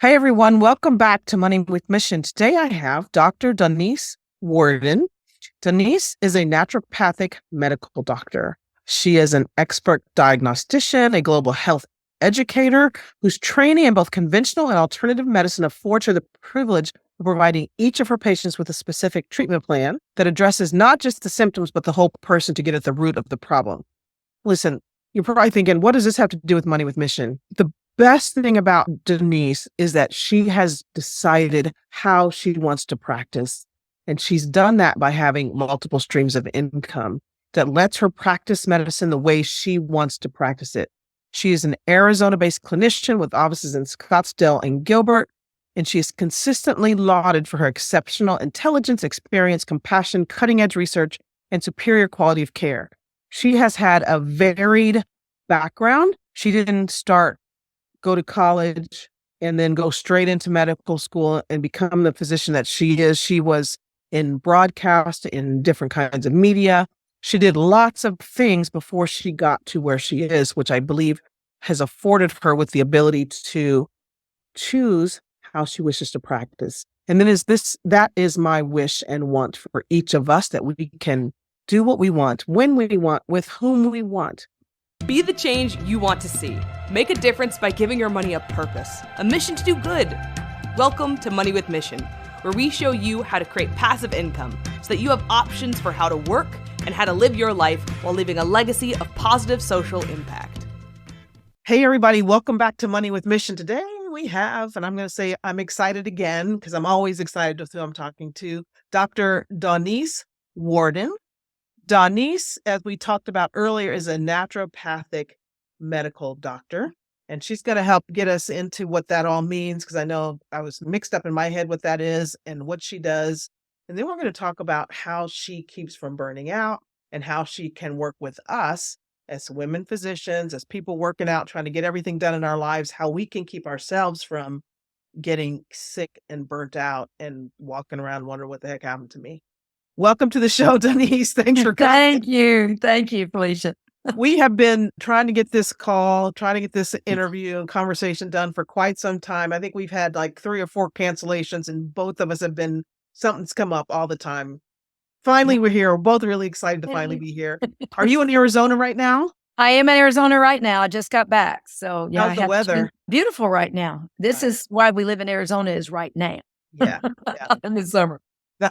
Hey everyone, welcome back to Money with Mission. Today I have Dr. Donese Worden. Donese is a naturopathic medical doctor. She is an expert diagnostician, a global health educator whose training in both conventional and alternative medicine affords her the privilege of providing each of her patients with a specific treatment plan that addresses not just the symptoms, but the whole person to get at the root of the problem. Listen, you're probably thinking, what does this have to do with Money with Mission? The best thing about Donese is that she has decided how she wants to practice. And she's done that by having multiple streams of income that lets her practice medicine the way she wants to practice it. She is an Arizona-based clinician with offices in Scottsdale and Gilbert, and she is consistently lauded for her exceptional intelligence, experience, compassion, cutting-edge research, and superior quality of care. She has had a varied background. She didn't go to college and then go straight into medical school and become the physician that she is. She was in broadcast, in different kinds of media. She did lots of things before she got to where she is, which I believe has afforded her with the ability to choose how she wishes to practice. And then that is my wish and want for each of us, that we can do what we want, when we want, with whom we want. Be the change you want to see. Make a difference by giving your money a purpose, a mission to do good. Welcome to Money with Mission, where we show you how to create passive income so that you have options for how to work and how to live your life while leaving a legacy of positive social impact. Hey, everybody. Welcome back to Money with Mission. Today we have, and I'm going to say I'm excited again because I'm always excited with who I'm talking to, Dr. Donese Worden. Donese, as we talked about earlier, is a naturopathic medical doctor, and she's going to help get us into what that all means, because I know I was mixed up in my head what that is and what she does. And then we're going to talk about how she keeps from burning out and how she can work with us as women physicians, as people working out, trying to get everything done in our lives, how we can keep ourselves from getting sick and burnt out and walking around wondering what the heck happened to me. Welcome to the show, Donese. Thanks for coming. Thank you. Thank you, Felecia. We have been trying to get this interview and conversation done for quite some time. I think we've had like 3 or 4 cancellations, and both of us have been, something's come up all the time. Finally, we're here. We're both really excited to finally be here. Are you in Arizona right now? I am in Arizona right now. I just got back. So yeah, how's the weather? Beautiful right now. This is why we live in Arizona, is right now. Yeah. In the summer.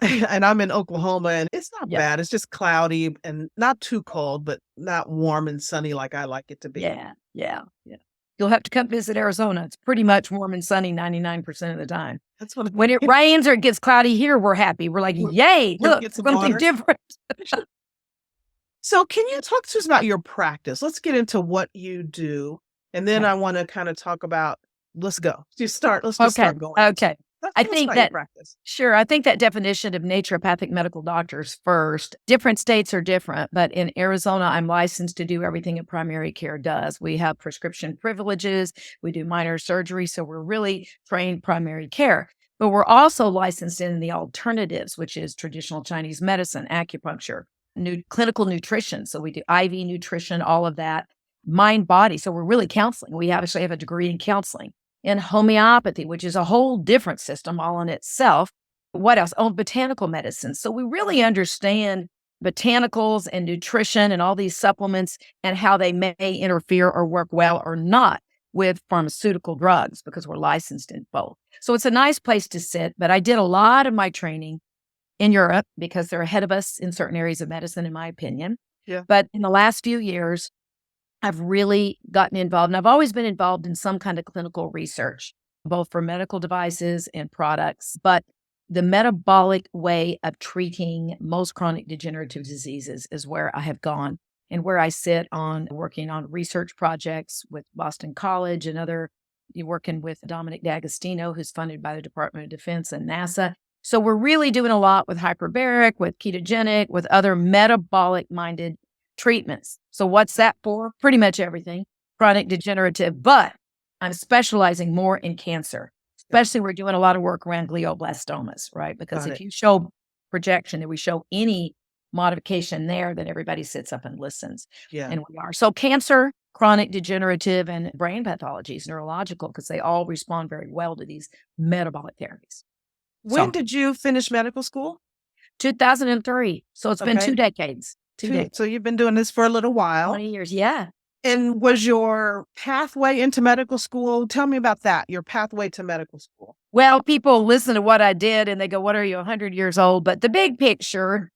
And I'm in Oklahoma, and it's not bad. It's just cloudy and not too cold, but not warm and sunny like I like it to be. Yeah. You'll have to come visit Arizona. It's pretty much warm and sunny 99% of the time. That's what when it rains or it gets cloudy here, we're happy. We're like, yay, look, something different. So can you talk to us about your practice? Let's get into what you do. And then I want to kind of talk about, let's go. Let's start going. Okay. I think that practice. Sure. I think that definition of naturopathic medical doctors first. Different states are different, but in Arizona, I'm licensed to do everything a primary care does. We have prescription privileges. We do minor surgery. So we're really trained primary care, but we're also licensed in the alternatives, which is traditional Chinese medicine, acupuncture, clinical nutrition. So we do IV nutrition, all of that, mind, body. So we're really counseling. We actually have a degree in counseling. In homeopathy, which is a whole different system all in itself. What else? Oh, botanical medicine. So we really understand botanicals and nutrition and all these supplements and how they may interfere or work well or not with pharmaceutical drugs, because we're licensed in both. So it's a nice place to sit, but I did a lot of my training in Europe because they're ahead of us in certain areas of medicine, in my opinion. Yeah. But in the last few years, I've really gotten involved, and I've always been involved in some kind of clinical research, both for medical devices and products. But the metabolic way of treating most chronic degenerative diseases is where I have gone, and where I sit on working on research projects with Boston College and working with Dominic D'Agostino, who's funded by the Department of Defense and NASA. So we're really doing a lot with hyperbaric, with ketogenic, with other metabolic-minded treatments. So what's that for? Pretty much everything, chronic degenerative, but I'm specializing more in cancer. Especially we're doing a lot of work around glioblastomas, right? Because if you show projection, and we show any modification there, then everybody sits up and listens. Yeah. And we are. So cancer, chronic degenerative, and brain pathologies, neurological, because they all respond very well to these metabolic therapies. When did you finish medical school? 2003. So it's been 2 decades. 2 decades. So you've been doing this for a little while. 20 years. Yeah. And was your pathway into medical school? Tell me about that, your pathway to medical school. Well, people listen to what I did and they go, what are you, 100 years old? But the big picture,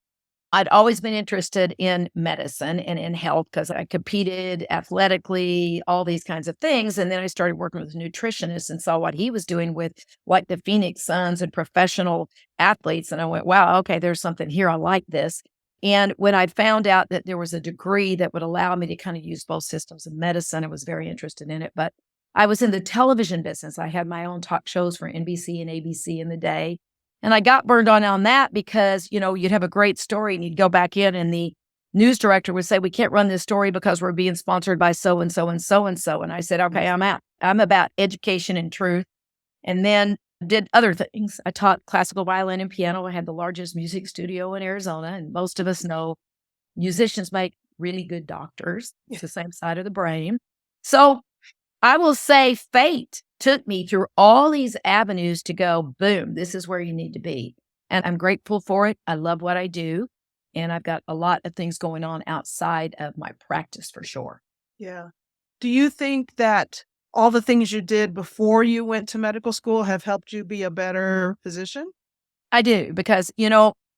I'd always been interested in medicine and in health because I competed athletically, all these kinds of things. And then I started working with nutritionists and saw what he was doing with like the Phoenix Suns and professional athletes. And I went, wow, okay, there's something here. I like this. And when I found out that there was a degree that would allow me to kind of use both systems of medicine, I was very interested in it. But I was in the television business. I had my own talk shows for NBC and ABC in the day. And I got burned on that because, you'd have a great story and you'd go back in and the news director would say, we can't run this story because we're being sponsored by so-and-so and so-and-so. And I said, okay, I'm out. I'm about education and truth. And then did other things. I taught classical violin and piano. I had the largest music studio in Arizona. And most of us know musicians make really good doctors. It's the same side of the brain. So I will say fate took me through all these avenues to go, boom, this is where you need to be. And I'm grateful for it. I love what I do. And I've got a lot of things going on outside of my practice for sure. Yeah. Do you think that all the things you did before you went to medical school have helped you be a better physician? I do, because,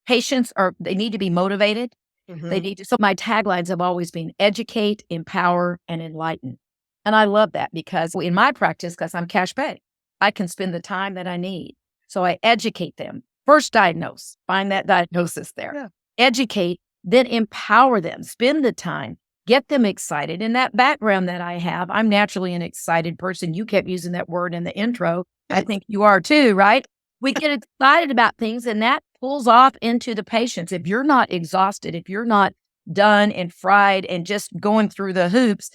patients they need to be motivated. Mm-hmm. They need to. So my taglines have always been educate, empower, and enlighten. And I love that because in my practice, because I'm cash pay, I can spend the time that I need. So I educate them. First diagnose, find that diagnosis there. Yeah. Educate, then empower them, spend the time, get them excited. And that background that I have, I'm naturally an excited person. You kept using that word in the intro. I think you are too, right? We get excited about things and that pulls off into the patients. If you're not exhausted, if you're not done and fried and just going through the hoops,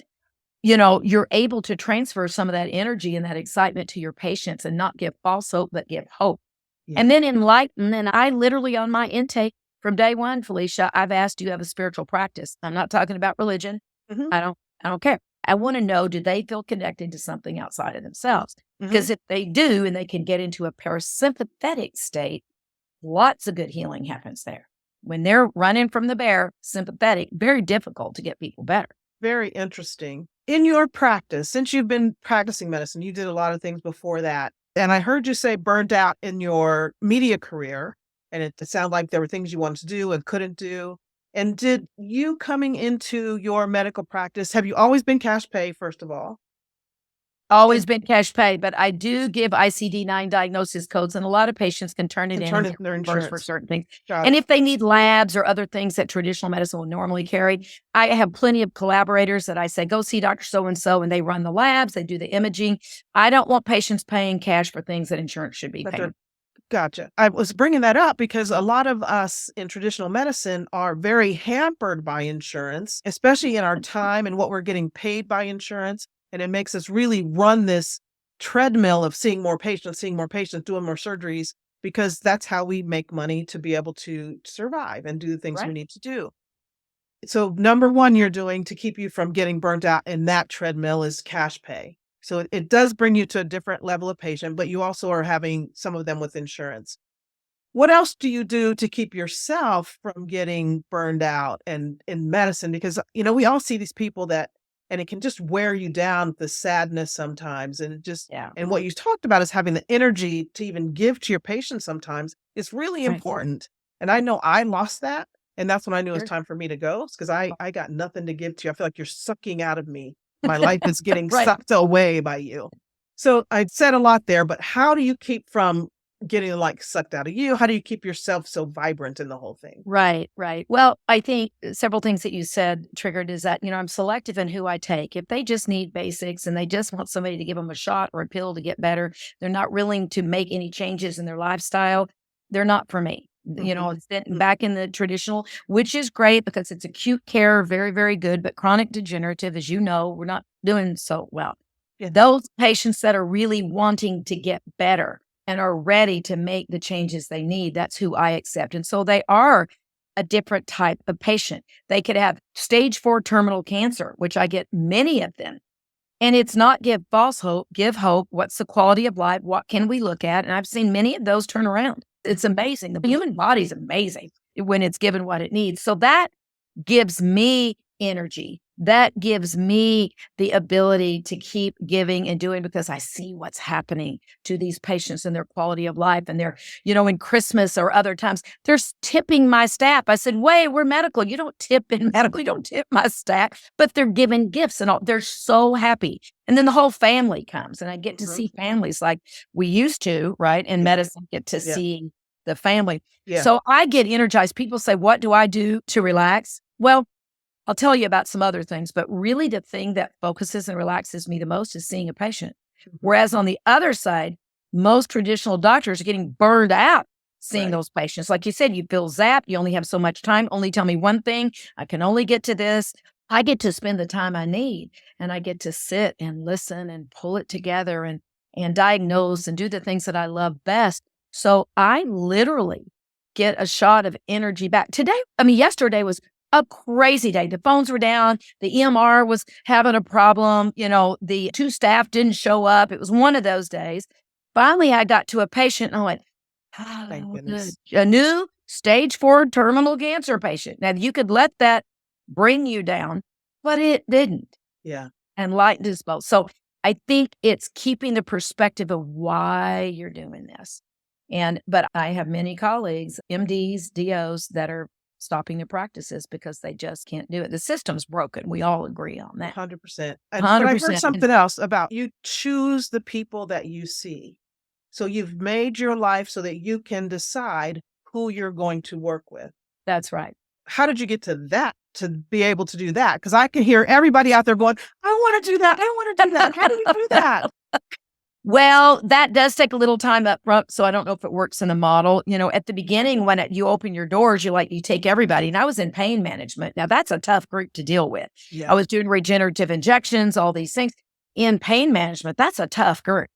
you're able to transfer some of that energy and that excitement to your patients and not give false hope, but give hope. Yeah. And then enlighten. And I literally on my intake from day one, Felecia, I've asked, do you have a spiritual practice? I'm not talking about religion. Mm-hmm. I don't care. I want to know, do they feel connected to something outside of themselves? Because if they do, and they can get into a parasympathetic state, lots of good healing happens there. When they're running from the bear, sympathetic, very difficult to get people better. Very interesting. In your practice, since you've been practicing medicine, you did a lot of things before that. And I heard you say burned out in your media career. And it sounded like there were things you wanted to do and couldn't do. And did you coming into your medical practice, have you always been cash pay, first of all? Always been cash pay, but I do give ICD-9 diagnosis codes, and a lot of patients can turn it in their insurance for certain things. And if they need labs or other things that traditional medicine will normally carry, I have plenty of collaborators that I say, go see Dr. So-and-so, and they run the labs, they do the imaging. I don't want patients paying cash for things that insurance should be paying. Gotcha. I was bringing that up because a lot of us in traditional medicine are very hampered by insurance, especially in our time and what we're getting paid by insurance. And it makes us really run this treadmill of seeing more patients, doing more surgeries, because that's how we make money to be able to survive and do the things we need to do. So number one you're doing to keep you from getting burnt out in that treadmill is cash pay. So it does bring you to a different level of patient, but you also are having some of them with insurance. What else do you do to keep yourself from getting burned out and in medicine? Because, we all see these people and it can just wear you down, the sadness sometimes. And it just, and what you talked about is having the energy to even give to your patients sometimes. It's really important. And I know I lost that. And that's when I knew it was time for me to go, because I got nothing to give to you. I feel like you're sucking out of me. My life is getting sucked away by you. So I said a lot there, but how do you keep from getting sucked out of you? How do you keep yourself so vibrant in the whole thing? Right. Well, I think several things that you said triggered is that, I'm selective in who I take. If they just need basics and they just want somebody to give them a shot or a pill to get better, they're not willing to make any changes in their lifestyle, they're not for me. It's been back in the traditional, which is great because it's acute care, very, very good, but chronic degenerative, as you know, we're not doing so well. Yeah. Those patients that are really wanting to get better and are ready to make the changes they need, that's who I accept. And so they are a different type of patient. They could have stage 4 terminal cancer, which I get many of them. And it's not give false hope, give hope. What's the quality of life? What can we look at? And I've seen many of those turn around. It's amazing. The human body is amazing when it's given what it needs. So that gives me energy. That gives me the ability to keep giving and doing, because I see what's happening to these patients and their quality of life. And they're, in Christmas or other times, they're tipping my staff. I said, wait, we're medical. You don't tip in medical. You don't tip my staff. But they're giving gifts and all. They're so happy. And then the whole family comes, and I get to see families like we used to, right? In medicine, get to see the family. Yeah. So I get energized. People say, what do I do to relax? Well, I'll tell you about some other things, but really the thing that focuses and relaxes me the most is seeing a patient. Whereas on the other side, most traditional doctors are getting burned out seeing those patients. Like you said, you feel zapped. You only have so much time. Only tell me one thing. I can only get to this. I get to spend the time I need, and I get to sit and listen and pull it together and diagnose and do the things that I love best. So I literally get a shot of energy back. Yesterday was a crazy day. The phones were down. The EMR was having a problem. The 2 staff didn't show up. It was one of those days. Finally, I got to a patient and I went, Thank goodness. a new stage 4 terminal cancer patient. Now, you could let that bring you down, but it didn't. Yeah. And lightened us both. So I think it's keeping the perspective of why you're doing this. But I have many colleagues, MDs, DOs, that are stopping their practices because they just can't do it. The system's broken. We all agree on that. 100%. 100%. But I've heard something else about you choose the people that you see. So you've made your life so that you can decide who you're going to work with. That's right. How did you get to that, to be able to do that? Because I can hear everybody out there going, I want to do that. I want to do that. How do you do that? Well, that does take a little time up front, so I don't know if it works in a model. At the beginning, when you open your doors, you take everybody. And I was in pain management. Now, that's a tough group to deal with. Yeah. I was doing regenerative injections, all these things. In pain management, that's a tough group.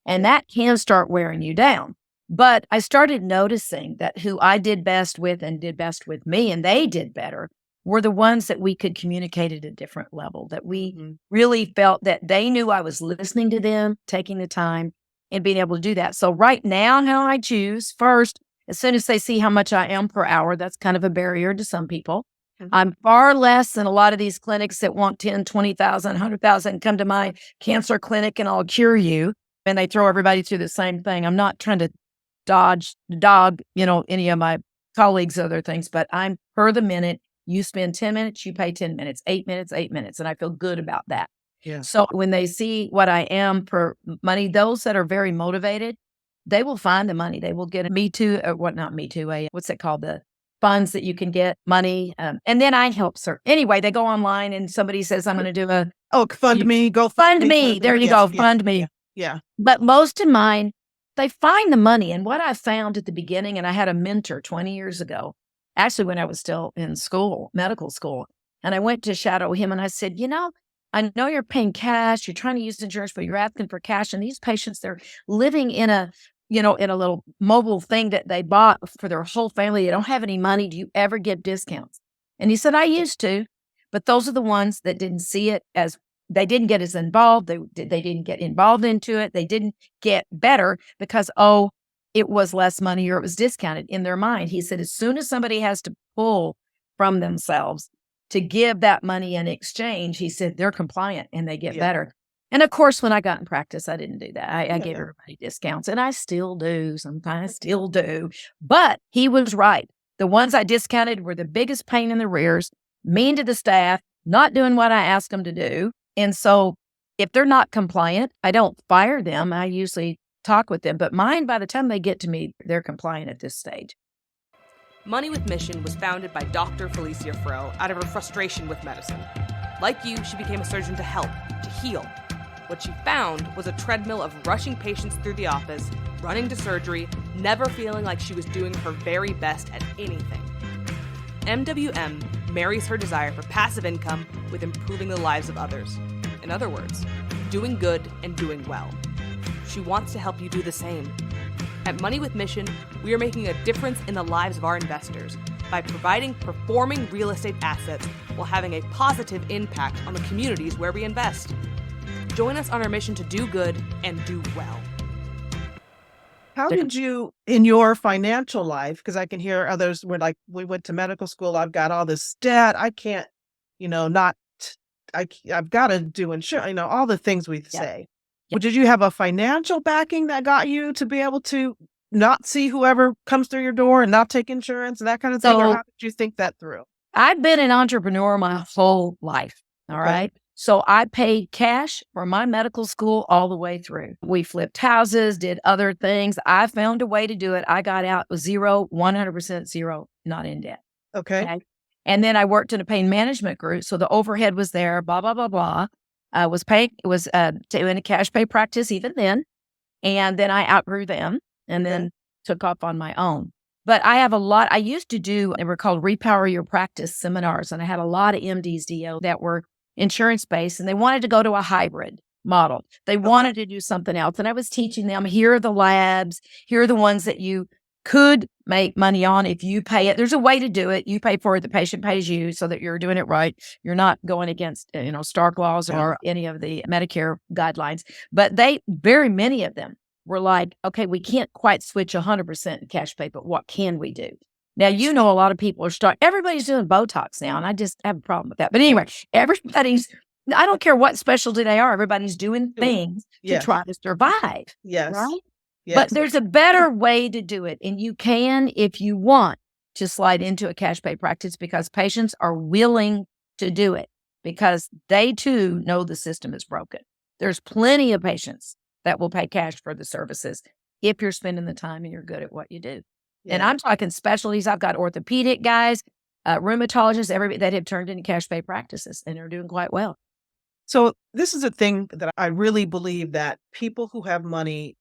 And that can start wearing you down. But I started noticing that who I did best with and did best with me, and they did better, were the ones that we could communicate at a different level, that we really felt that they knew I was listening to them, taking the time and being able to do that. So right now, how I choose, first, as soon as they see how much I am per hour, that's kind of a barrier to some people. I'm far less than a lot of these clinics that want 10, 20,000, 100,000, come to my cancer clinic and I'll cure you. And they throw everybody through the same thing. I'm not trying to dog, any of my colleagues' other things, but I'm per the minute. You spend 10 minutes, you pay 10 minutes, 8 minutes, 8 minutes. And I feel good about that. Yeah. So when they see what I am per money, those that are very motivated, they will find the money. They will get a Me Too, not Me Too, what's it called? The funds that you can get money. And then I help sir. Anyway, they go online and somebody says, I'm going to do fund me, go fund me. There you go. Fund me. Yeah. But most of mine, they find the money. And what I found at the beginning, and I had a mentor 20 years ago, actually when I was still in school, medical school, and I went to shadow him and I said, I know you're paying cash, you're trying to use insurance, but you're asking for cash. And these patients, they're living in a little mobile thing that they bought for their whole family. They don't have any money. Do you ever give discounts? And he said, I used to, but those are the ones that didn't see it as, they didn't get as involved. They didn't get involved into it. They didn't get better because, it was less money or it was discounted in their mind. He said, as soon as somebody has to pull from themselves to give that money in exchange, he said, they're compliant and they get better. And of course, when I got in practice, I didn't do that. I gave everybody discounts, and I still do. Sometimes I still do. But he was right. The ones I discounted were the biggest pain in the rears, mean to the staff, not doing what I asked them to do. And so if they're not compliant, I don't fire them. I usually talk with them. But mine, by the time they get to me, they're compliant at this stage. Money with Mission was founded by Dr. Felecia out of her frustration with medicine. Like you, she became a surgeon to help, to heal. What she found was a treadmill of rushing patients through the office, running to surgery, never feeling like she was doing her very best at anything. MWM marries her desire for passive income with improving the lives of others. In other words, doing good and doing well. She wants to help you do the same. At Money with Mission, we are making a difference in the lives of our investors by providing performing real estate assets while having a positive impact on the communities where we invest. Join us on our mission to do good and do well. How did you, in your financial life, because I can hear others were like, we went to medical school, I've got all this debt, I can't, I've got to do insurance, all the things we say. But did you have a financial backing that got you to be able to not see whoever comes through your door and not take insurance and that kind of thing? Or how did you think that through? I've been an entrepreneur my whole life. All right. So I paid cash for my medical school all the way through. We flipped houses, did other things. I found a way to do it. I got out with 100% zero, not in debt. Okay. And then I worked in a pain management group. So the overhead was there, blah, blah, blah, blah. Was doing a cash pay practice even then. And then I outgrew them and then took off on my own. But I have I used to do, they were called Repower Your Practice seminars. And I had a lot of MDs, DO that were insurance-based, and they wanted to go to a hybrid model. They wanted to do something else. And I was teaching them, here are the labs, here are the ones that you could make money on if you pay it. There's a way to do it. You pay for it, the patient pays you so that you're doing it right. You're not going against, Stark laws or any of the Medicare guidelines. But very many of them were like, okay, we can't quite switch 100% cash pay, but what can we do? Now, a lot of people everybody's doing Botox now, and I just have a problem with that. But anyway, I don't care what specialty they are, everybody's doing things to try to survive. Yes. Right? Yes. But there's a better way to do it. And you can, if you want, to slide into a cash pay practice because patients are willing to do it because they too know the system is broken. There's plenty of patients that will pay cash for the services if you're spending the time and you're good at what you do. Yeah. And I'm talking specialties. I've got orthopedic guys, rheumatologists, everybody that have turned into cash pay practices and are doing quite well. So this is a thing that I really believe that people who have money,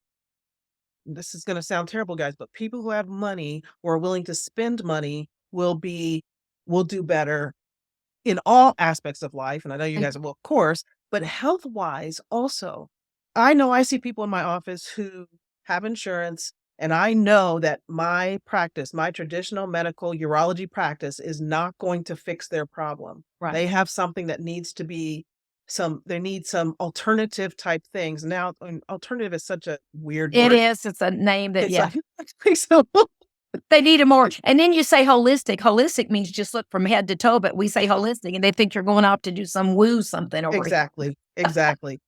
this is going to sound terrible, guys, but people who have money or are willing to spend money will do better in all aspects of life. And I know you guys will, of course, but health-wise also. I know I see people in my office who have insurance, and I know that my practice, my traditional medical urology practice is not going to fix their problem. Right. They have something that needs to be they need some alternative type things. Now, alternative is such a weird word. It is. It's a name that, so they need a more, and then you say holistic. Holistic means just look from head to toe, but we say holistic and they think you're going off to do some woo something over here. Exactly.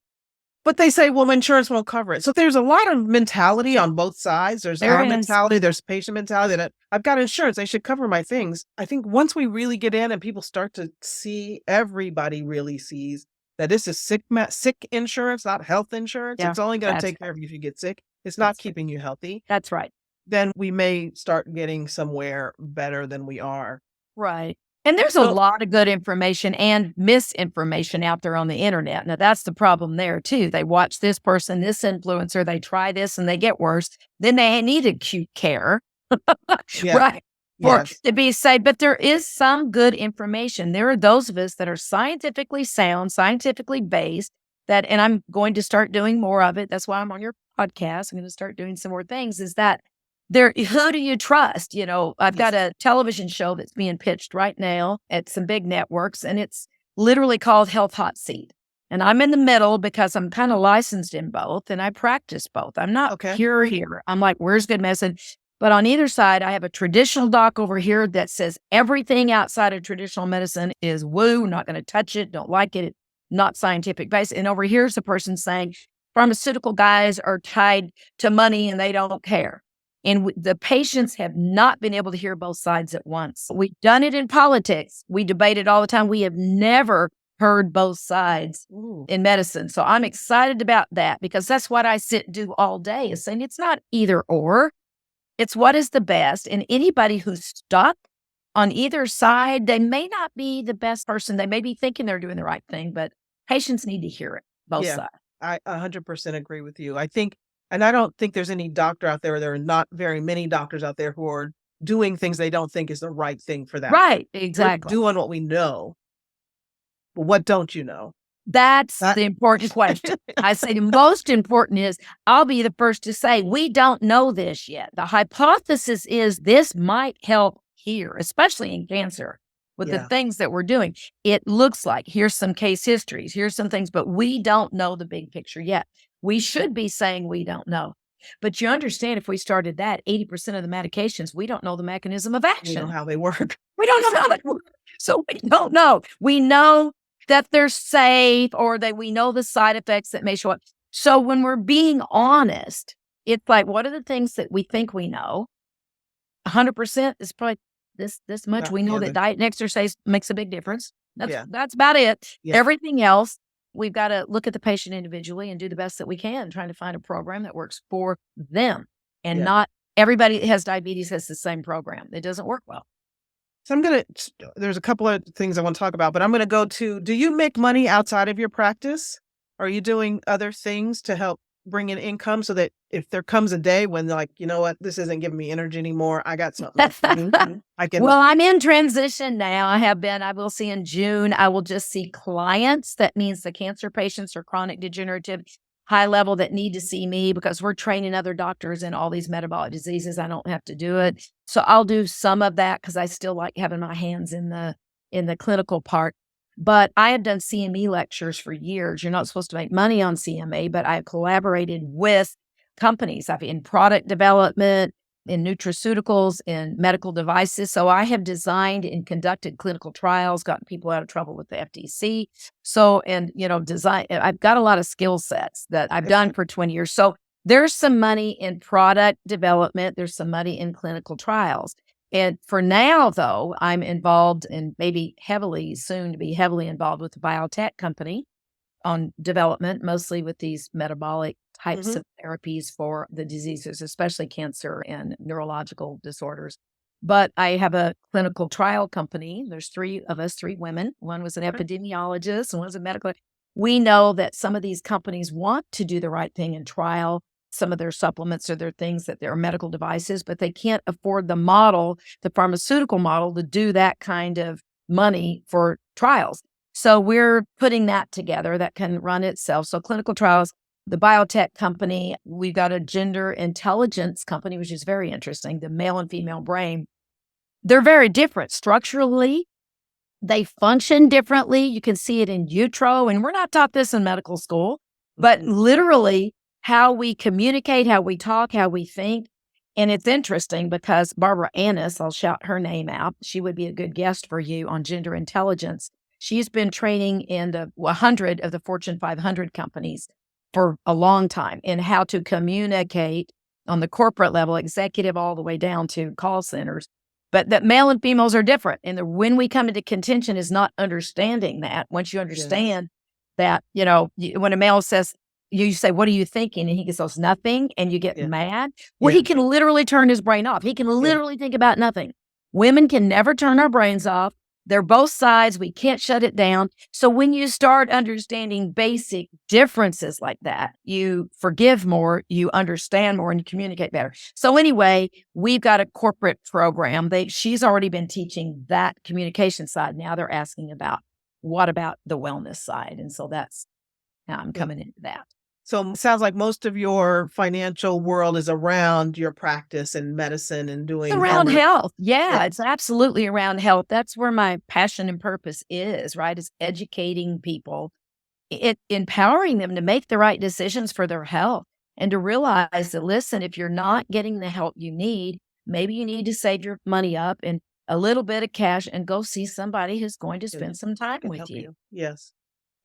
But they say, well, insurance won't cover it. So there's a lot of mentality on both sides. There's our mentality, there's patient mentality that I've got insurance, they should cover my things. I think once we really get in and people start to see, everybody really sees that this is sick insurance, not health insurance. Yeah, it's only going to take care of you if you get sick. It's not keeping you healthy. That's right. Then we may start getting somewhere better than we are. Right. And there's a lot of good information and misinformation out there on the internet. Now, that's the problem there, too. They watch this person, this influencer, they try this and they get worse. Then they need acute care, right? To be safe. But there is some good information. There are those of us that are scientifically sound, scientifically based, and I'm going to start doing more of it. That's why I'm on your podcast. I'm going to start doing some more things, is that who do you trust? I've got a television show that's being pitched right now at some big networks, and it's literally called Health Hot Seat. And I'm in the middle because I'm kind of licensed in both, and I practice both. I'm not pure here. I'm like, where's good medicine? But on either side, I have a traditional doc over here that says everything outside of traditional medicine is woo, not going to touch it, don't like it, not scientific based. And over here's a person saying pharmaceutical guys are tied to money and they don't care. And the patients have not been able to hear both sides at once. We've done it in politics. We debate it all the time. We have never heard both sides in medicine. So I'm excited about that because that's what I sit and do all day, is saying it's not either or. It's what is the best. And anybody who's stuck on either side, they may not be the best person. They may be thinking they're doing the right thing, but patients need to hear it, both sides. I 100% agree with you. I think, and I don't think there's any doctor out there, there are not very many doctors out there who are doing things they don't think is the right thing for them. Right, exactly. We're doing what we know. But what don't you know? That's the important question. I say the most important is, I'll be the first to say, we don't know this yet. The hypothesis is this might help here, especially in cancer, with the Yeah. things that we're doing. It looks like here's some case histories, here's some things, but we don't know the big picture yet. We should be saying we don't know. But you understand, if we started that, 80% of the medications, we don't know the mechanism of We action. know how they work. We don't know how they work. So we don't know. We know that they're safe, or that we know the side effects that may show up. So when we're being honest, it's like, what are the things that we think we know? 100% is probably this much. Not We know the that other. diet and exercise makes a big difference. Yeah. That's about it. Yeah. Everything else, we've got to look at the patient individually and do the best that we can, trying to find a program that works for them. And Yeah. not everybody that has diabetes has the same program. It doesn't work well. So there's a couple of things I want to talk about, but I'm going to go to, do you make money outside of your practice? Are you doing other things to help bring in income so that if there comes a day when, like, you know what, this isn't giving me energy anymore, I got something else to do, I can. Well, I'm in transition now. I will see in June, I will just see clients. That means the cancer patients or chronic degenerative high level that need to see me, because we're training other doctors in all these metabolic diseases. I don't have to do it. So I'll do some of that because I still like having my hands in the clinical part. But I have done CME lectures for years. You're not supposed to make money on CME, but I've collaborated with companies. I've in product development, in nutraceuticals, in medical devices. So I have designed and conducted clinical trials, gotten people out of trouble with the FTC. So, and, design, I've got a lot of skill sets that I've done for 20 years. So there's some money in product development. There's some money in clinical trials. And for now, though, I'm involved in soon to be heavily involved with the biotech company on development, mostly with these metabolic types of therapies for the diseases, especially cancer and neurological disorders. But I have a clinical trial company. There's three of us, three women. One was an epidemiologist and one was a medical. We know that some of these companies want to do the right thing and trial some of their supplements or their things that they're medical devices, but they can't afford the pharmaceutical model, to do that kind of money for trials. So we're putting that together that can run itself. So clinical trials, the biotech company, we've got a gender intelligence company, which is very interesting. The male and female brain, they're very different structurally. They function differently. You can see it in utero, and we're not taught this in medical school, but literally how we communicate, how we talk, how we think. And it's interesting because Barbara Annis, I'll shout her name out, she would be a good guest for you on gender intelligence. She's been training in 100 of the Fortune 500 companies for a long time in how to communicate on the corporate level, executive all the way down to call centers. But that male and females are different. And when we come into contention is not understanding that. Once you understand that, when a male says, you say, what are you thinking? And he goes, nothing. And you get mad. Well, he can literally turn his brain off. He can literally think about nothing. Women can never turn our brains off. They're both sides. We can't shut it down. So when you start understanding basic differences like that, you forgive more, you understand more, and you communicate better. So anyway, we've got a corporate program. She's already been teaching that communication side. Now they're asking about, what about the wellness side? And so that's how I'm coming into that. So it sounds like most of your financial world is around your practice and medicine and doing around health. Yeah, it's absolutely around health. That's where my passion and purpose is, right? Is educating people, empowering them to make the right decisions for their health, and to realize that, listen, if you're not getting the help you need, maybe you need to save your money up and a little bit of cash and go see somebody who's going to spend some time with you. Yes.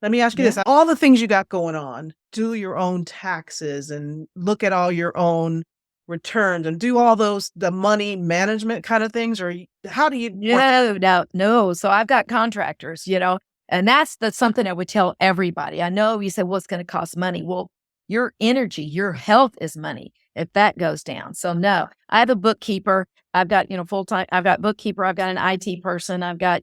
Let me ask you this. All the things you got going on, do your own taxes and look at all your own returns and do all the money management kind of things, or how do you? No. So I've got contractors, and that's something I would tell everybody. I know you say, well, it's going to cost money. Well, your energy, your health is money if that goes down. So no, I have a bookkeeper. I've got, full-time, I've got bookkeeper, I've got an IT person, I've got,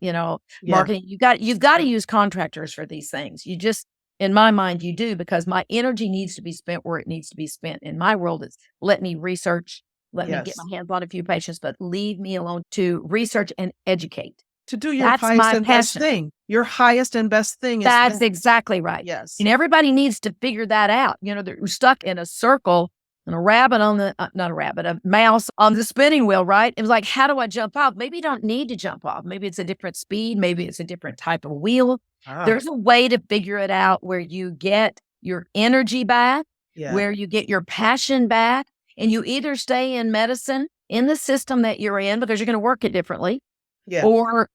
marketing. You've got to use contractors for these things. You just, in my mind, you do, because my energy needs to be spent where it needs to be spent. In my world, it's let me research, let me get my hands on a few patients, but leave me alone to research and educate. To do your highest and best thing. Your highest and best thing is That's exactly right. Yes. And everybody needs to figure that out. They're stuck in a circle and a rabbit on the, not a rabbit, a mouse on the spinning wheel, right? It was like, how do I jump off? Maybe you don't need to jump off. Maybe it's a different speed. Maybe it's a different type of wheel. There's a way to figure it out where you get your energy back, where you get your passion back, and you either stay in medicine in the system that you're in because you're going to work it differently, or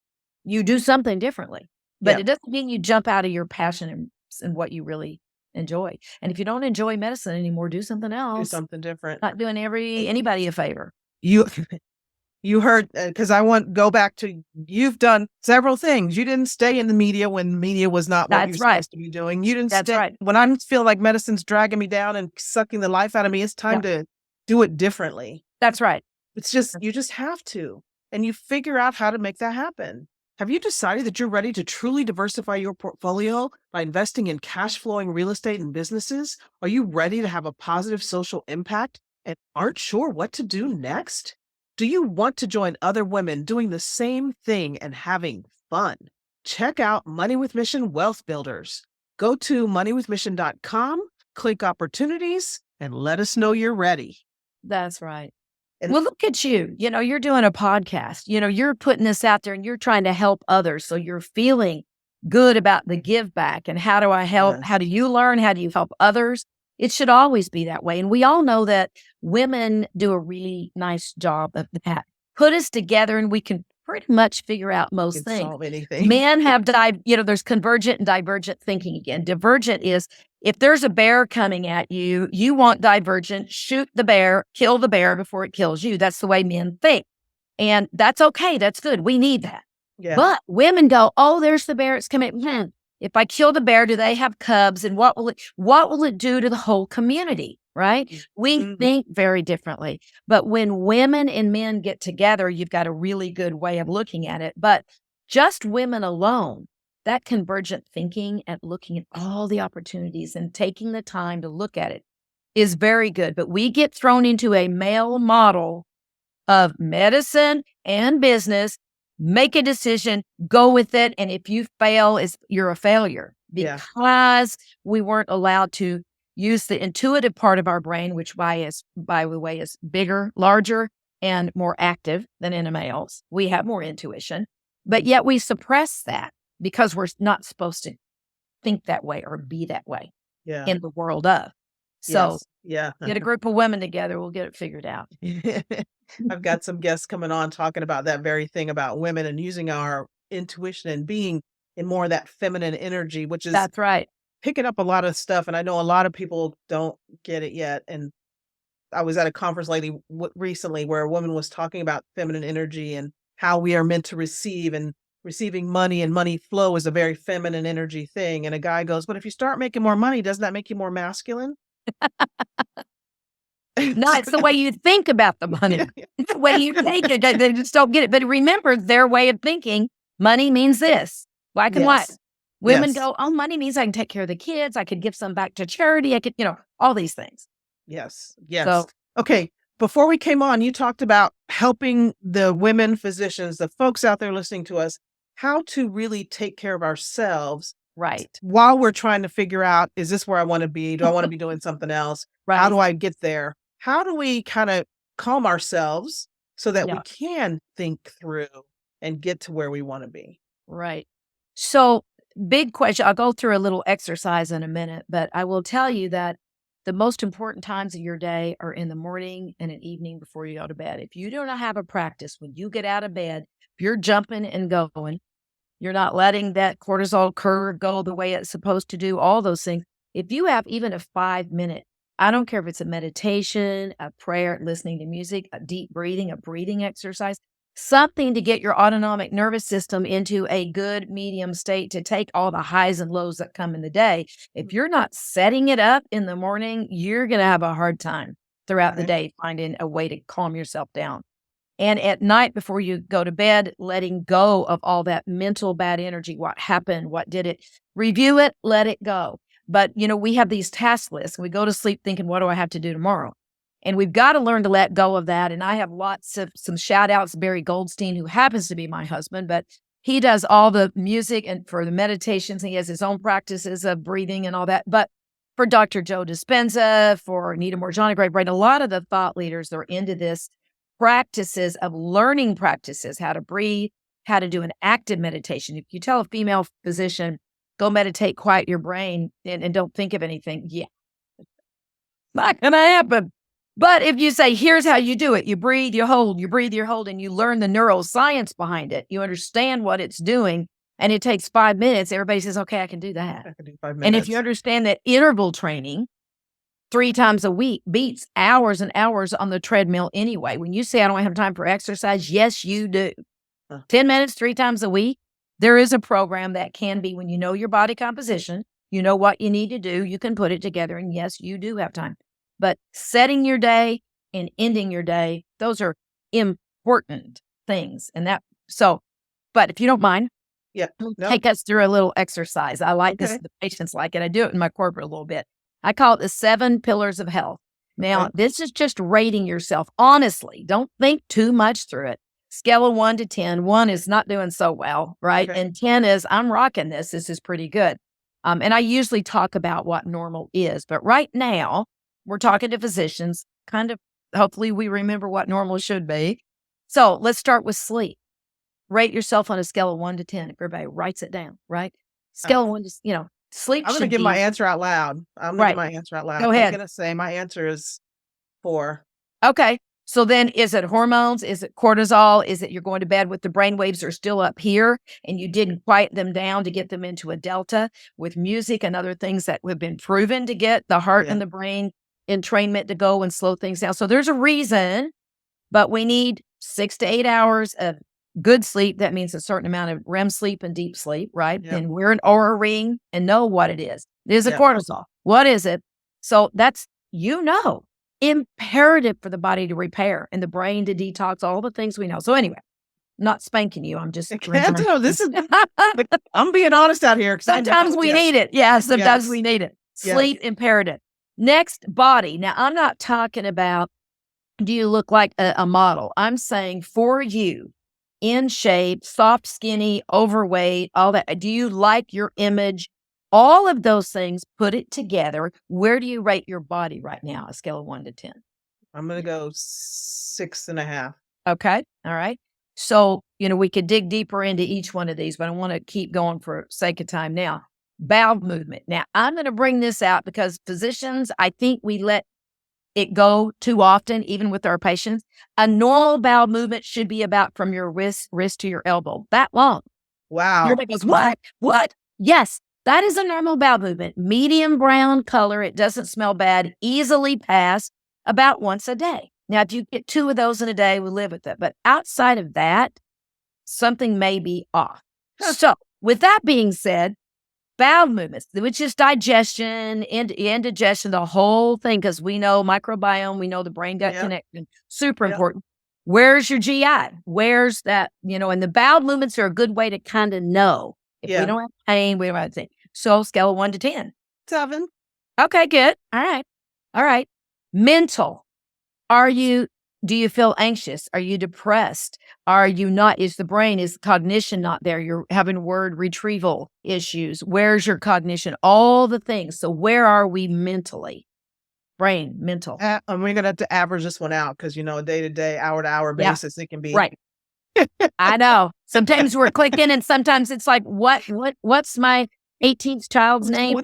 you do something differently. But it doesn't mean you jump out of your passion and what you really enjoy. And if you don't enjoy medicine anymore, do something else. Do something different. Not doing anybody a favor. You heard, because I want to go back to, you've done several things. You didn't stay in the media when media was not what you're supposed to be doing. You didn't stay. When I feel like medicine's dragging me down and sucking the life out of me, it's time to do it differently. That's right. It's just, you just have to. And you figure out how to make that happen. Have you decided that you're ready to truly diversify your portfolio by investing in cash flowing real estate and businesses? Are you ready to have a positive social impact and aren't sure what to do next? Do you want to join other women doing the same thing and having fun? Check out Money with Mission Wealth Builders. Go to moneywithmission.com, click opportunities, and let us know you're ready. That's right. Well, look at you. You're doing a podcast. You're putting this out there and you're trying to help others. So you're feeling good about the give back. And how do I help? Yes. How do you learn? How do you help others? It should always be that way. And we all know that women do a really nice job of that. Put us together and we can pretty much figure out most things. Solve anything. Men have, there's convergent and divergent thinking again. Divergent is if there's a bear coming at you, you want divergent, shoot the bear, kill the bear before it kills you. That's the way men think. And that's okay. That's good. We need that. Yeah. But women go, oh, there's the bear. It's coming. If I kill the bear, do they have cubs? And what will it do to the whole community? Right? We think very differently. But when women and men get together, you've got a really good way of looking at it. But just women alone, that convergent thinking and looking at all the opportunities and taking the time to look at it is very good. But we get thrown into a male model of medicine and business, make a decision, go with it. And if you fail, you're a failure because we weren't allowed to use the intuitive part of our brain, which by the way is bigger, larger, and more active than in a male's. We have more intuition, but yet we suppress that because we're not supposed to think that way or be that way in the world of. So get a group of women together, we'll get it figured out. I've got some guests coming on talking about that very thing about women and using our intuition and being in more of that feminine energy, which is that's right. Picking up a lot of stuff. And I know a lot of people don't get it yet. And I was at a conference recently where a woman was talking about feminine energy and how we are meant to receive, and receiving money and money flow is a very feminine energy thing. And a guy goes, but if you start making more money, doesn't that make you more masculine? No, it's the way you think about the money. It's the way you think it. They just don't get it. But remember their way of thinking, money means this, black and white. Women go, oh, money means I can take care of the kids. I could give some back to charity. I could, all these things. Yes. So, okay. Before we came on, you talked about helping the women physicians, the folks out there listening to us, how to really take care of ourselves. Right. While we're trying to figure out, is this where I want to be? Do I want to be doing something else? Right. How do I get there? How do we kind of calm ourselves so that we can think through and get to where we want to be? Right. So, big question. I'll go through a little exercise in a minute, but I will tell you that the most important times of your day are in the morning and an evening before you go to bed. If you don't have a practice, when you get out of bed, if you're jumping and going, you're not letting that cortisol curve go the way it's supposed to do, all those things. If you have even a 5-minute, I don't care if it's a meditation, a prayer, listening to music, a deep breathing, a breathing exercise, something to get your autonomic nervous system into a good medium state to take all the highs and lows that come in the day. If you're not setting it up in the morning, you're going to have a hard time throughout the day finding a way to calm yourself down. And at night before you go to bed, letting go of all that mental bad energy. What happened? What did it? Review it, let it go. But, we have these task lists. We go to sleep thinking, what do I have to do tomorrow? And we've got to learn to let go of that. And I have lots of some shout outs, Barry Goldstein, who happens to be my husband, but he does all the music and for the meditations. He has his own practices of breathing and all that. But for Dr. Joe Dispenza, for Anita Morjani, right? A lot of the thought leaders are into this practices of learning practices, how to breathe, how to do an active meditation. If you tell a female physician, go meditate, quiet your brain, and don't think of anything, yeah, not going to happen. But if you say, here's how you do it, you breathe, you hold, you breathe, you hold, and you learn the neuroscience behind it, you understand what it's doing, and it takes 5 minutes, everybody says, okay, I can do that. I can do 5 minutes. And if you understand that interval training 3 times a week beats hours and hours on the treadmill anyway. When you say, I don't have time for exercise, yes, you do. 10 minutes, 3 times a week. There is a program that can be, when you know your body composition, you know what you need to do, you can put it together. And yes, you do have time. But setting your day and ending your day, those are important things. But if you don't mind, take us through a little exercise. I like this. The patients like it. I do it in my corporate a little bit. I call it the 7 pillars of health. Now, this is just rating yourself. Honestly, don't think too much through it. Scale of 1 to 10. 1 is not doing so well, right? And 10 is, I'm rocking this. This is pretty good. And I usually talk about what normal is. But right now, we're talking to physicians, kind of, hopefully we remember what normal should be. So let's start with sleep. Rate yourself on a scale of 1 to 10. If everybody writes it down, right? Scale of 1 to, sleep. I'm going to give my answer out loud. Go ahead. I'm going to say my answer is 4. Okay. So then is it hormones? Is it cortisol? Is it you're going to bed with the brain waves are still up here and you didn't quiet them down to get them into a delta with music and other things that have been proven to get the heart and the brain entrainment to go and slow things down. So there's a reason, but we need 6 to 8 hours of good sleep. That means a certain amount of REM sleep and deep sleep, right? Yep. And we're an aura ring and know what it is. It is a cortisol. What is it? So that's, imperative for the body to repair and the brain to detox, all the things we know. So anyway, not spanking you. I'm just, this is, I'm being honest out here. Sometimes we need it. Yeah. Sometimes we need it. Sleep imperative. Next, body. Now, I'm not talking about, do you look like a model? I'm saying for you, in shape, soft, skinny, overweight, all that. Do you like your image? All of those things, put it together. Where do you rate your body right now? A scale of 1 to 10. I'm going to go 6.5. Okay. All right. So, we could dig deeper into each one of these, but I want to keep going for sake of time now. Bowel movement. Now, I'm going to bring this out because physicians, I think we let it go too often, even with our patients. A normal bowel movement should be about from your wrist to your elbow. That long. Wow. Everybody goes, what? What? Yes. That is a normal bowel movement. Medium brown color. It doesn't smell bad. Easily pass about once a day. Now, if you get 2 of those in a day, we live with it. But outside of that, something may be off. So with that being said, bowel movements, which is digestion, indigestion, the whole thing, because we know microbiome, we know the brain-gut connection, super important. Where's your GI? Where's that, and the bowel movements are a good way to kind of know. If we don't have pain, we don't have anything. So scale of 1 to 10. 7. Okay, good. All right. Mental. Do you feel anxious? Are you depressed? Are you not? Is cognition not there? You're having word retrieval issues. Where's your cognition? All the things. So where are we mentally? Brain, mental. And we're going to have to average this one out because, day to day, hour to hour basis, it can be. Right. I know. Sometimes we're clicking and sometimes it's like, what's my 18th child's name? I'm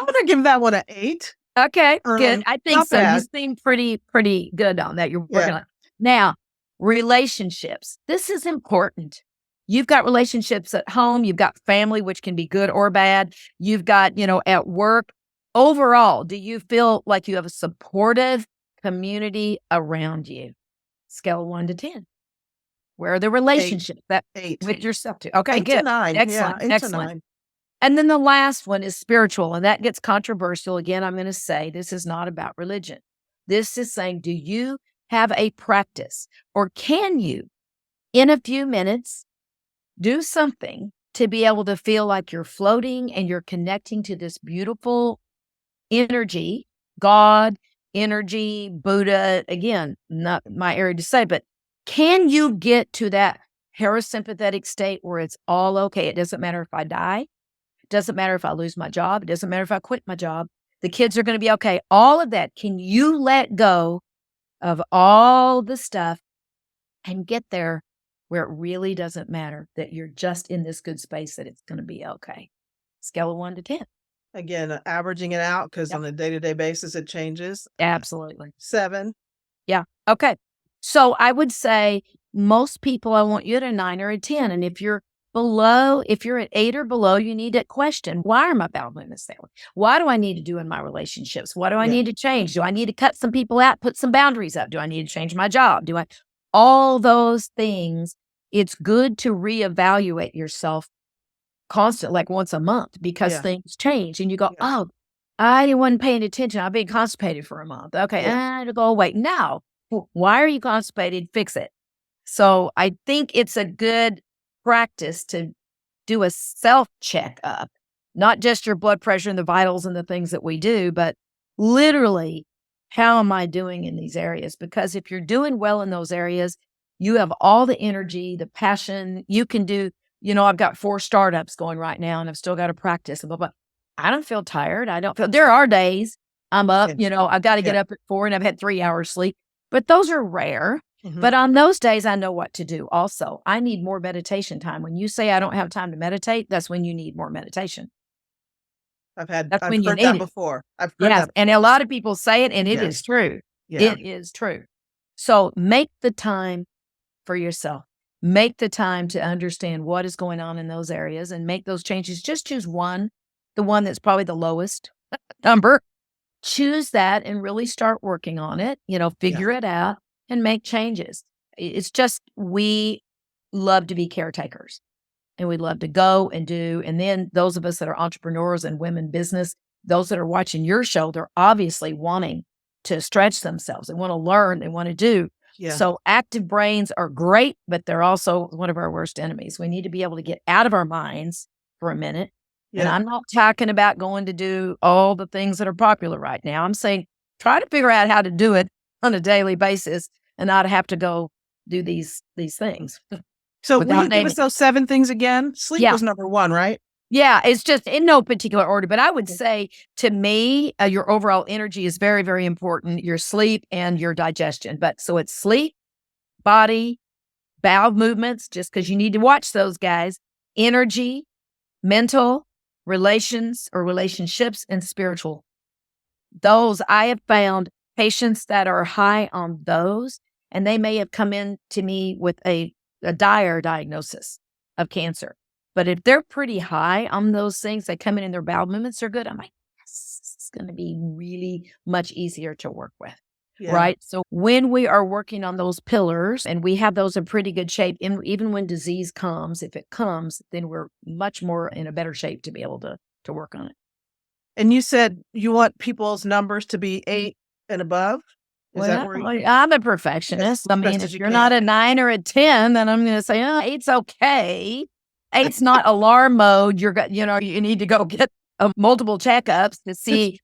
going to give that one an 8. Okay, good. I think so. Bad. You seem pretty good on that. You're working on it. Now, relationships. This is important. You've got relationships at home. You've got family, which can be good or bad. You've got, at work. Overall, do you feel like you have a supportive community around you? Scale of 1 to 10. Where are the relationships 8 with yourself to? Okay, 8 good. to 9. Excellent. 8 Excellent. to 9. And then the last one is spiritual, and that gets controversial. Again, I'm going to say this is not about religion. This is saying, do you have a practice or can you, in a few minutes, do something to be able to feel like you're floating and you're connecting to this beautiful energy, God, energy, Buddha, again, not my area to say, but can you get to that parasympathetic state where it's all okay? It doesn't matter if I die. It doesn't matter if I lose my job. It doesn't matter if I quit my job. The kids are going to be okay. All of that. Can you let go of all the stuff and get there where it really doesn't matter, that you're just in this good space, that it's going to be okay? Scale of 1 to 10. Again, averaging it out, because Yep. on a day-to-day basis, it changes. Absolutely. 7. Yeah. Okay. So I would say most people, I want you at a 9 or a 10. And if you're below, if you're at 8 or below, you need to question, why are my bowel movements that way? What do I need to do in my relationships? What do I Yeah. need to change? Do I need to cut some people out, put some boundaries up? Do I need to change my job? All those things, it's good to reevaluate yourself constantly, like once a month, because Yeah. things change and you go, Yeah. oh, I wasn't paying attention. I've been constipated for a month. Okay. Yeah. It'll go away. Now, why are you constipated? Fix it. So I think it's a good practice to do a self-checkup, not just your blood pressure and the vitals and the things that we do, but literally, how am I doing in these areas? Because if you're doing well in those areas, you have all the energy, the passion. You can do, I've got 4 startups going right now and I've still got to practice. Blah, blah. I don't feel tired. There are days I'm up, I've got to get up at 4 and I've had 3 hours sleep, but those are rare. Mhm. But on those days, I know what to do. Also, I need more meditation time. When you say I don't have time to meditate, that's when you need more meditation. I've That's heard when you that need it. before. I've heard Yes. that. And a lot of people say it, and it Yeah. is true. Yeah. It is true. So make the time for yourself. Make the time to understand what is going on in those areas and make those changes. Just choose one, the one that's probably the lowest number. Choose that and really start working on it, figure it out and make changes. It's just, we love to be caretakers and we love to go and do. And then those of us that are entrepreneurs and women business, those that are watching your show, they're obviously wanting to stretch themselves. They want to learn, they want to do. Yeah. So active brains are great, but they're also one of our worst enemies. We need to be able to get out of our minds for a minute. And Yeah. I'm not talking about going to do all the things that are popular right now. I'm saying try to figure out how to do it on a daily basis and not have to go do these things. So will without you give naming us those 7 things again? Sleep Yeah. was number 1, right? Yeah, it's just in no particular order, but I would say to me, your overall energy is very, very important, your sleep and your digestion. But so it's sleep, body, bowel movements, just because you need to watch those guys, energy, mental, relations or relationships, and spiritual. Those I have found patients that are high on those, and they may have come in to me with a dire diagnosis of cancer. But if they're pretty high on those things, they come in and their bowel movements are good. I'm like, yes, it's going to be really much easier to work with. Yeah. Right. So when we are working on those pillars and we have those in pretty good shape, even when disease comes, if it comes, then we're much more in a better shape to be able to work on it. And you said you want people's numbers to be 8 and above? Is that where you... I'm a perfectionist. I mean, best as if you you're can. not a 9 or a 10, then I'm going to say, oh, 8's okay. 8's not alarm mode. You need to go get multiple checkups to see,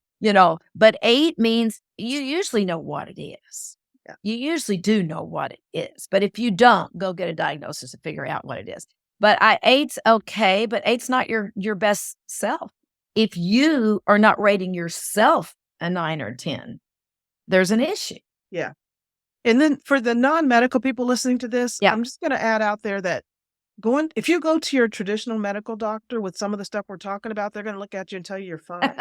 but 8 means you usually know what it is. Yeah. You usually do know what it is. But if you don't, go get a diagnosis and figure out what it is. But 8's okay, but 8's not your best self. If you are not rating yourself a 9 or 10, there's an issue. Yeah. And then for the non-medical people listening to this, Yeah. I'm just going to add out there that if you go to your traditional medical doctor with some of the stuff we're talking about, they're going to look at you and tell you you're fine.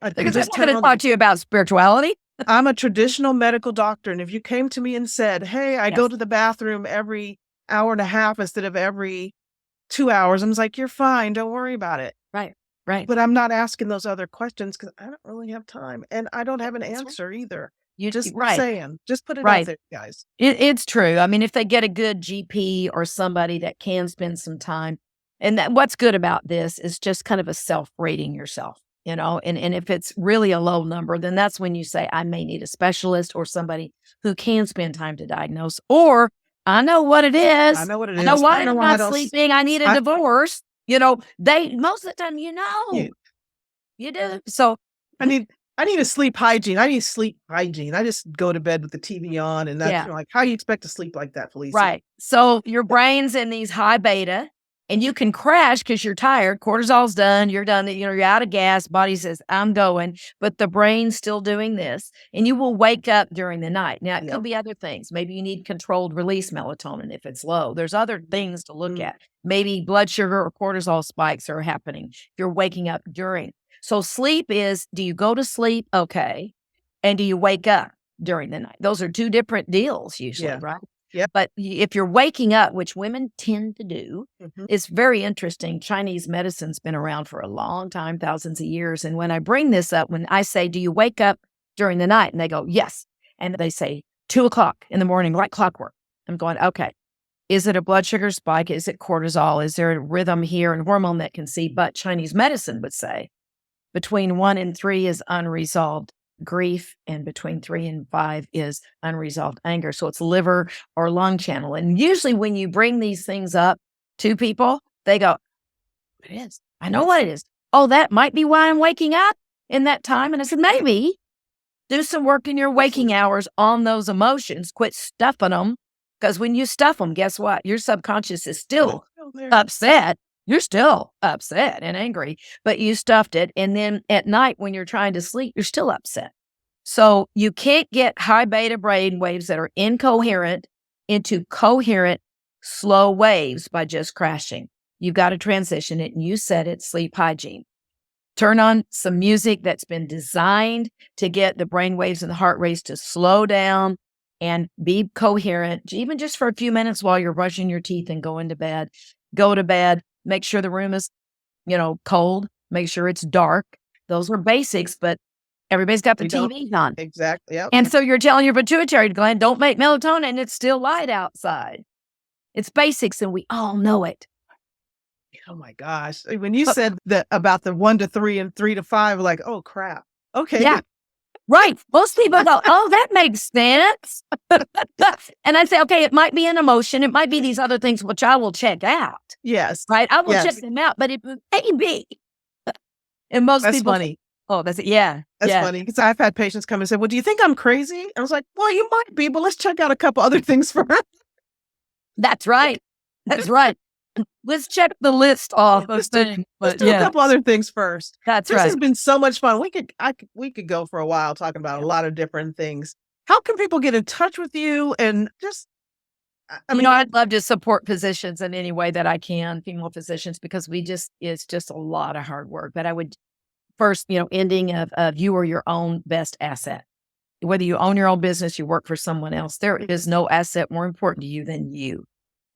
Because they're going to talk to you about spirituality. I'm a traditional medical doctor. And if you came to me and said, hey, I go Yes. to the bathroom every hour and a half instead of every 2 hours, I'm like, you're fine. Don't worry about it. Right. But I'm not asking those other questions because I don't really have time. And I don't have an That's right. answer either. You Just right. saying. Just put it out Right. there, guys. It's true. I mean, if they get a good GP or somebody that can spend some time, and what's good about this is just kind of a self-rating yourself, and if it's really a low number, then that's when you say, I may need a specialist or somebody who can spend time to diagnose, or I know what it is. I know what it I is. know why I know I'm why not sleeping. I need a divorce. They most of the time, Yeah. you do. So I need a sleep hygiene. I need sleep hygiene. I just go to bed with the TV on, and that's Yeah. like, how you expect to sleep like that, Felecia? right. So your brain's in these high beta And you can crash because you're tired. Cortisol's done. You're done. You're out of gas. Body says, I'm going. But the brain's still doing this. And you will wake up during the night. Now, it could be other things. Maybe you need controlled release melatonin if it's low. There's other things to look at. Maybe blood sugar or cortisol spikes are happening if you're waking up during. So sleep is, do you go to sleep? Okay. And do you wake up during the night? Those are two different deals usually, right? Yep. But if you're waking up, which women tend to do, it's very interesting. Chinese medicine's been around for a long time, thousands of years. And when I bring this up, when I say, do you wake up during the night? And they go, yes. And they say 2:00 in the morning, like clockwork. I'm going, okay. Is it a blood sugar spike? Is it cortisol? Is there a rhythm here and hormone that can see? But Chinese medicine would say between 1 and 3 is unresolved grief, and between 3 and 5 is unresolved anger. So it's liver or lung channel. And usually when you bring these things up to people, they go, it is. I know what it is. Oh, that might be why I'm waking up in that time. And I said, maybe do some work in your waking hours on those emotions. Quit stuffing them. Because when you stuff them, guess what? Your subconscious is still upset. You're still upset and angry, but you stuffed it. And then at night when you're trying to sleep, you're still upset. So you can't get high beta brain waves that are incoherent into coherent, slow waves by just crashing. You've got to transition it. And you said it, sleep hygiene. Turn on some music that's been designed to get the brain waves and the heart rates to slow down and be coherent, even just for a few minutes while you're brushing your teeth and going to bed. Go to bed. Make sure the room is, cold. Make sure it's dark. Those are basics, but everybody's got the TV on. Exactly. Yep. And so you're telling your pituitary gland, don't make melatonin. It's still light outside. It's basics, and we all know it. Oh my gosh. When you said that about the 1 to 3 and 3 to 5, like, oh crap. Okay. Yeah. Right. Most people go, oh, that makes sense. And I say, okay, it might be an emotion. It might be these other things, which I will check out. Yes. Right. I will check them out, but it may be. And most That's people. funny. Oh, that's it. Yeah. That's funny. Because I've had patients come and say, well, do you think I'm crazy? I was like, well, you might be, but let's check out a couple other things first. That's right. That's right. Let's check the list off of things. Let's do a couple other things first. That's This right. has been so much fun. We could go for a while talking about a lot of different things. How can people get in touch with you and just? I'd love to support physicians in any way that I can, female physicians, because it's just a lot of hard work. But I would first, ending of you are your own best asset. Whether you own your own business, you work for someone else, there is no asset more important to you than you.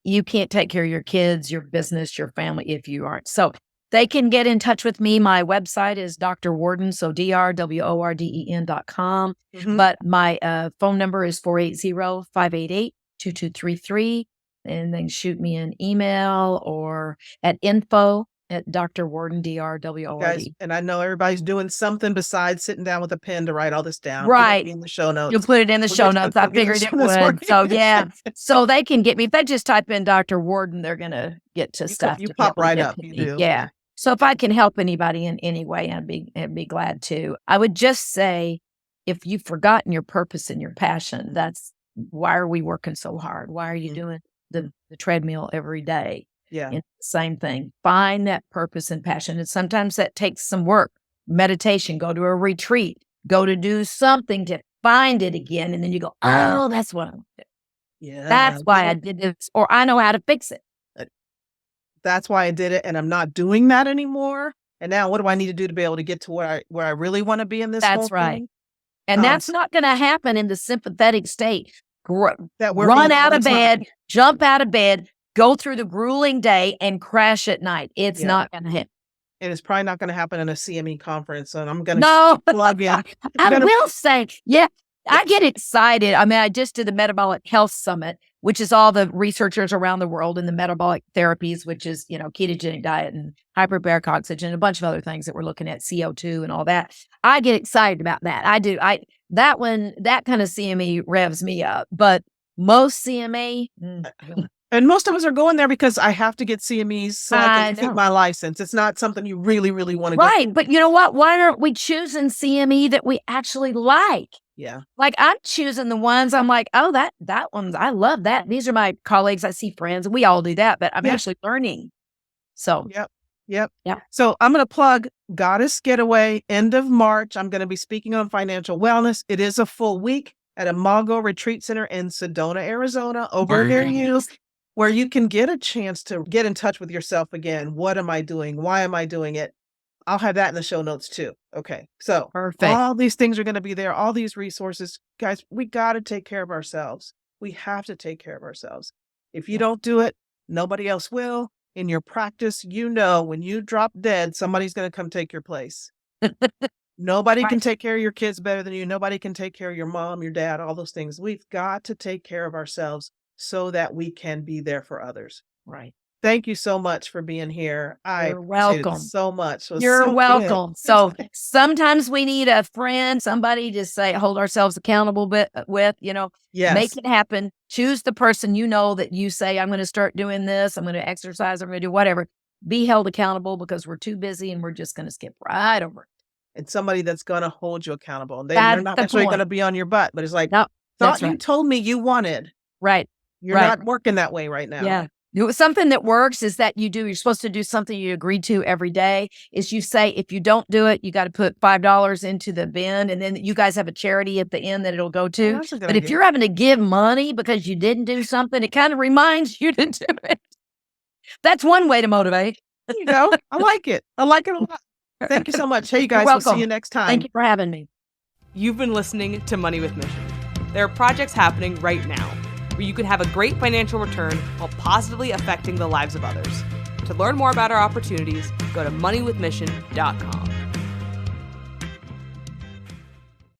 You can't take care of your kids, your business, your family if you aren't. So they can get in touch with me. My website is Dr. Worden, so drworden.com. But my phone number is 480-588-2233. And then shoot me an email or at info@Dr. Worden, DRWORD. Guys, and I know everybody's doing something besides sitting down with a pen to write all this down. Right. In the show notes. You'll put it in the show notes. I figured it would. So yeah. So they can get me. If they just type in Dr. Worden, they're going to get to stuff. You pop right up. You do. Yeah. So if I can help anybody in any way, I'd be glad to. I would just say, if you've forgotten your purpose and your passion, that's why are we working so hard? Why are you doing the treadmill every day? Yeah. It's the same thing. Find that purpose and passion. And sometimes that takes some work, meditation, go to a retreat, go to do something to find it again. And then you go, oh, that's what I'm doing. Yeah. That's why I did this, or I know how to fix it. That's why I did it. And I'm not doing that anymore. And now what do I need to do to be able to get to where I really want to be in this whole That's right. thing? And that's not going to happen in the sympathetic state. That we're Run being out all of the time. bed, jump out of bed, go through the grueling day and crash at night. It's not going to happen. And it's probably not going to happen in a CME conference. And I'm going to No, plug in. I will say, I get excited. I mean, I just did the Metabolic Health Summit, which is all the researchers around the world in the metabolic therapies, which is, ketogenic diet and hyperbaric oxygen, a bunch of other things that we're looking at, CO2 and all that. I get excited about that. I do. That kind of CME revs me up, but most CME. And most of us are going there because I have to get CMEs so I can keep my license. It's not something you really, really want to go. Right. But you know what? Why aren't we choosing CME that we actually like? Yeah. Like I'm choosing the ones I'm like, oh, that one's, I love that. These are my colleagues. I see friends. We all do that, but I'm actually learning So, Yep. Yeah. So I'm going to plug Goddess Getaway, end of March. I'm going to be speaking on financial wellness. It is a full week at Imago Retreat Center in Sedona, Arizona, over near you, where you can get a chance to get in touch with yourself again. What am I doing? Why am I doing it? I'll have that in the show notes too. Okay. So perfect. all these things are going to be there. All these resources, guys, we got to take care of ourselves. We have to take care of ourselves. If you don't do it, nobody else will. In your practice, when you drop dead, somebody's going to come take your place. Nobody can take care of your kids better than you. Nobody can take care of your mom, your dad, all those things. We've got to take care of ourselves so that we can be there for others. Right. Thank you so much for being here. You're welcome. So much. You're so welcome. Good. So sometimes we need a friend, somebody to say, hold ourselves accountable with, Yes. Make it happen. Choose the person that you say, I'm going to start doing this. I'm going to exercise. I'm going to do whatever. Be held accountable because we're too busy and we're just going to skip right over it. And somebody that's going to hold you accountable. They're not necessarily going to be on your butt, but it's like, thought you told me you wanted. Right. You're not working that way right now. Yeah. Something that works is that you're supposed to do something you agreed to every day. Is you say, if you don't do it, you got to put $5 into the bin, and then you guys have a charity at the end that it'll go to. But if you're having to give money because you didn't do something, it kind of reminds you to do it. That's one way to motivate. I like it. I like it a lot. Thank you so much. Hey, you guys, we'll see you next time. Thank you for having me. You've been listening to Money with Mission. There are projects happening right now where you can have a great financial return while positively affecting the lives of others. To learn more about our opportunities, go to moneywithmission.com.